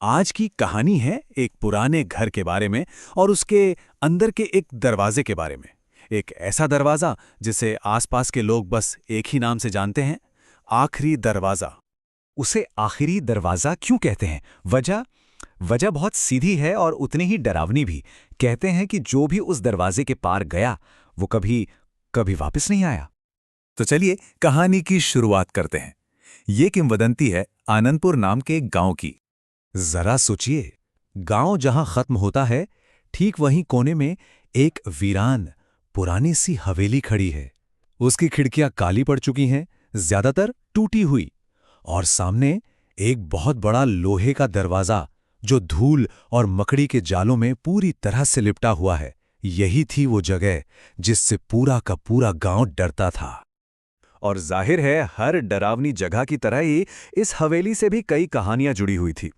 आज की कहानी है एक पुराने घर के बारे में और उसके अंदर के एक दरवाजे के बारे में। एक ऐसा दरवाजा जिसे आसपास के लोग बस एक ही नाम से जानते हैं, आखिरी दरवाजा। उसे आखिरी दरवाजा क्यों कहते हैं? वजह वजह बहुत सीधी है और उतनी ही डरावनी भी। कहते हैं कि जो भी उस दरवाजे के पार गया वो कभी कभी वापस नहीं आया। तो चलिए कहानी की शुरुआत करते हैं। ये किंवदंती है आनंदपुर नाम के एक गांव की। जरा सोचिए, गांव जहां खत्म होता है ठीक वहीं कोने में एक वीरान पुरानी सी हवेली खड़ी है। उसकी खिड़कियां काली पड़ चुकी हैं, ज्यादातर टूटी हुई, और सामने एक बहुत बड़ा लोहे का दरवाजा जो धूल और मकड़ी के जालों में पूरी तरह से लिपटा हुआ है। यही थी वो जगह जिससे पूरा का पूरा गांव डरता था। और जाहिर है, हर डरावनी जगह की तरह ही इस हवेली से भी कई कहानियां जुड़ी हुई थी।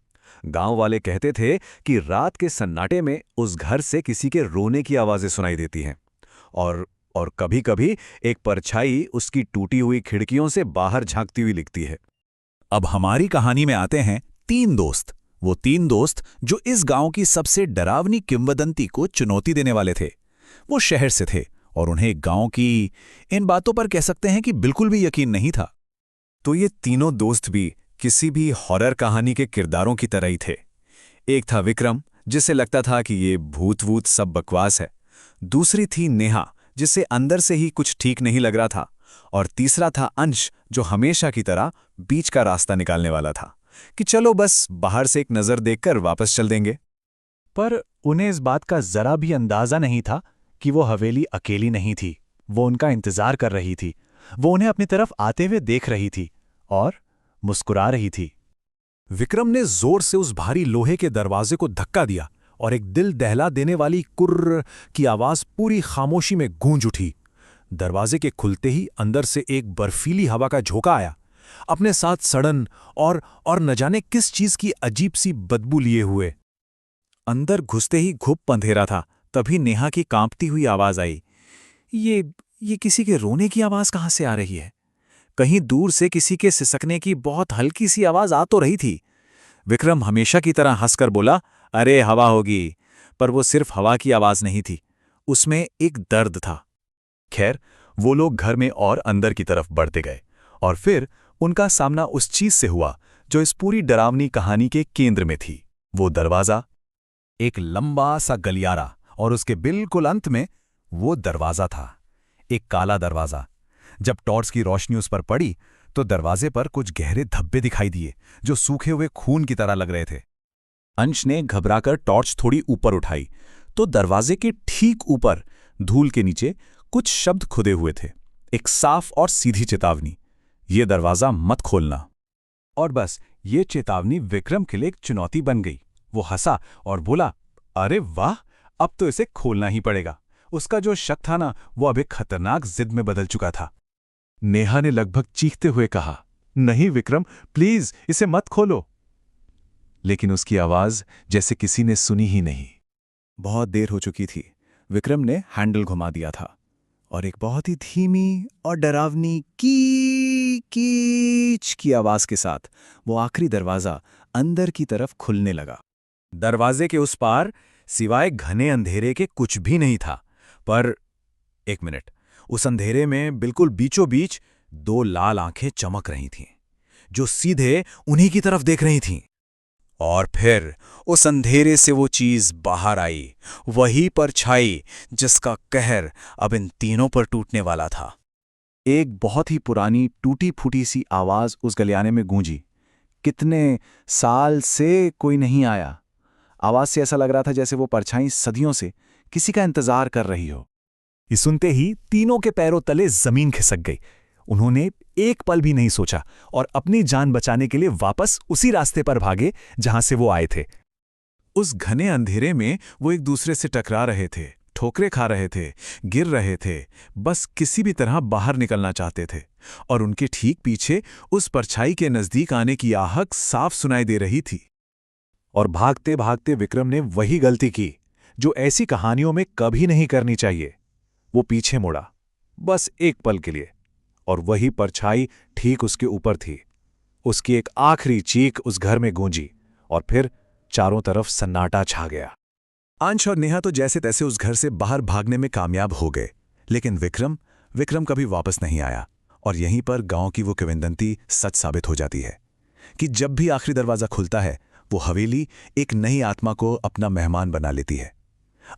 गांव वाले कहते थे कि रात के सन्नाटे में उस घर से किसी के रोने की आवाजें सुनाई देती हैं, और कभी-कभी एक परछाई उसकी टूटी हुई खिड़कियों से बाहर झांकती हुई दिखती है। अब हमारी कहानी में आते हैं तीन दोस्त। वो तीन दोस्त जो इस गांव की सबसे डरावनी किंवदंती को चुनौती देने वाले थे। वो शहर से थे और उन्हें गांव की इन बातों पर कह सकते हैं कि बिल्कुल भी यकीन नहीं था। तो ये तीनों दोस्त भी किसी भी हॉरर कहानी के किरदारों की तरह ही थे। एक था विक्रम, जिसे लगता था कि ये भूत-वूत सब बकवास है। दूसरी थी नेहा, जिसे अंदर से ही कुछ ठीक नहीं लग रहा था। और तीसरा था अंश, जो हमेशा की तरह बीच का रास्ता निकालने वाला था कि चलो बस बाहर से एक नज़र देखकर वापस चल देंगे। पर उन्हें इस बात का जरा भी अंदाजा नहीं था कि वो हवेली अकेली नहीं थी। वो उनका इंतजार कर रही थी। वो उन्हें अपनी तरफ आते हुए देख रही थी और मुस्कुरा रही थी। विक्रम ने जोर से उस भारी लोहे के दरवाजे को धक्का दिया और एक दिल दहला देने वाली कुर्र की आवाज पूरी खामोशी में गूंज उठी। दरवाजे के खुलते ही अंदर से एक बर्फीली हवा का झोंका आया, अपने साथ सड़न और न जाने किस चीज की अजीब सी बदबू लिए हुए। अंदर घुसते ही घुप अंधेरा था। तभी नेहा की कांपती हुई आवाज आई, ये किसी के रोने की आवाज कहां से आ रही है? कहीं दूर से किसी के सिसकने की बहुत हल्की सी आवाज आ तो रही थी। विक्रम हमेशा की तरह हंसकर बोला, अरे हवा होगी। पर वो सिर्फ हवा की आवाज नहीं थी, उसमें एक दर्द था। खैर, वो लोग घर में और अंदर की तरफ बढ़ते गए और फिर उनका सामना उस चीज से हुआ जो इस पूरी डरावनी कहानी के केंद्र में थी। वो दरवाजा, एक लंबा सा गलियारा, और उसके बिल्कुल अंत में वो दरवाजा था, एक काला दरवाजा। जब टॉर्च की रोशनी उस पर पड़ी तो दरवाजे पर कुछ गहरे धब्बे दिखाई दिए जो सूखे हुए खून की तरह लग रहे थे। अंश ने घबराकर टॉर्च थोड़ी ऊपर उठाई तो दरवाजे के ठीक ऊपर धूल के नीचे कुछ शब्द खुदे हुए थे, एक साफ और सीधी चेतावनी, ये दरवाजा मत खोलना। और बस ये चेतावनी विक्रम के लिए एक चुनौती बन गई। वो हंसा और बोला, अरे वाह, अब तो इसे खोलना ही पड़ेगा। उसका जो शक था ना, वो अब एक खतरनाक जिद में बदल चुका था। नेहा ने लगभग चीखते हुए कहा, नहीं विक्रम, प्लीज इसे मत खोलो। लेकिन उसकी आवाज जैसे किसी ने सुनी ही नहीं। बहुत देर हो चुकी थी। विक्रम ने हैंडल घुमा दिया था और एक बहुत ही धीमी और डरावनी कीच की आवाज के साथ वो आखिरी दरवाजा अंदर की तरफ खुलने लगा। दरवाजे के उस पार सिवाय घने अंधेरे के कुछ भी नहीं था। पर एक मिनट, उस अंधेरे में बिल्कुल बीचों बीच दो लाल आंखें चमक रही थीं, जो सीधे उन्हीं की तरफ देख रही थीं। और फिर उस अंधेरे से वो चीज बाहर आई, वही परछाई जिसका कहर अब इन तीनों पर टूटने वाला था। एक बहुत ही पुरानी टूटी फूटी सी आवाज उस गलियारे में गूंजी, कितने साल से कोई नहीं आया। आवाज से ऐसा लग रहा था जैसे वो परछाई सदियों से किसी का इंतजार कर रही हो। ये सुनते ही तीनों के पैरों तले जमीन खिसक गई। उन्होंने एक पल भी नहीं सोचा और अपनी जान बचाने के लिए वापस उसी रास्ते पर भागे जहां से वो आए थे। उस घने अंधेरे में वो एक दूसरे से टकरा रहे थे, ठोकरें खा रहे थे, गिर रहे थे, बस किसी भी तरह बाहर निकलना चाहते थे। और उनके ठीक पीछे उस परछाई के नजदीक आने की आहट साफ सुनाई दे रही थी। और भागते भागते विक्रम ने वही गलती की जो ऐसी कहानियों में कभी नहीं करनी चाहिए। वो पीछे मुड़ा, बस एक पल के लिए, और वही परछाई ठीक उसके ऊपर थी। उसकी एक आखिरी चीख उस घर में गूंजी और फिर चारों तरफ सन्नाटा छा गया। अंश और नेहा तो जैसे तैसे उस घर से बाहर भागने में कामयाब हो गए, लेकिन विक्रम कभी वापस नहीं आया। और यहीं पर गांव की वो किंवदंती सच साबित हो जाती है कि जब भी आखिरी दरवाजा खुलता है, वो हवेली एक नई आत्मा को अपना मेहमान बना लेती है।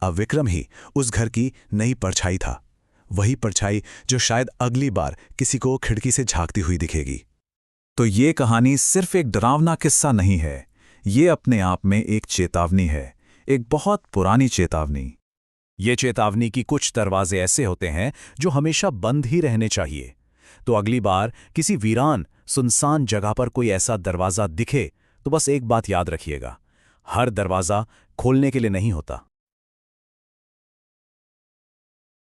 अब विक्रम ही उस घर की नई परछाई था, वही परछाई जो शायद अगली बार किसी को खिड़की से झांकती हुई दिखेगी। तो ये कहानी सिर्फ एक डरावना किस्सा नहीं है, ये अपने आप में एक चेतावनी है, एक बहुत पुरानी चेतावनी। ये चेतावनी कि कुछ दरवाजे ऐसे होते हैं जो हमेशा बंद ही रहने चाहिए। तो अगली बार किसी वीरान सुनसान जगह पर कोई ऐसा दरवाजा दिखे तो बस एक बात याद रखिएगा, हर दरवाजा खोलने के लिए नहीं होता।